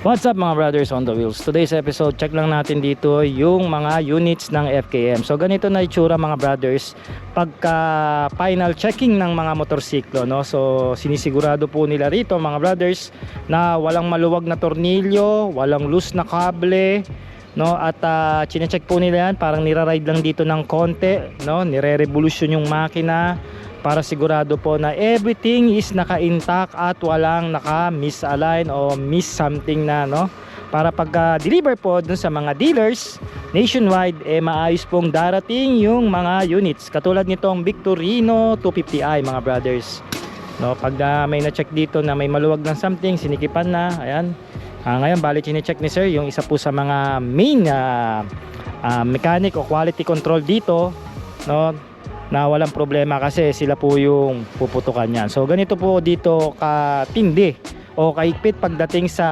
What's up mga brothers on the wheels? Today's episode, check lang natin dito yung mga units ng FKM. So ganito na itsura mga brothers pagka final checking ng mga motorsiklo, no? So sinisigurado po nila rito mga brothers na walang maluwag na tornilyo, walang loose na kable, no? At chine-check po nila yan, parang nira-ride lang dito ng konti, no? Nire-revolution yung makina para sigurado po na everything is naka-intact at walang naka-misalign o miss something na, no? Para pagka-deliver po dun sa mga dealers nationwide, maayos pong darating yung mga units. Katulad nitong Victorino 250i mga brothers, no? Pag may na-check dito na may maluwag ng something, sinikipan na, ayan. Ngayon bali chine-check ni sir yung isa po sa mga main mechanic o quality control dito, no? Na walang problema kasi sila po yung puputukan yan. So ganito po dito katindi o kaigpit pagdating sa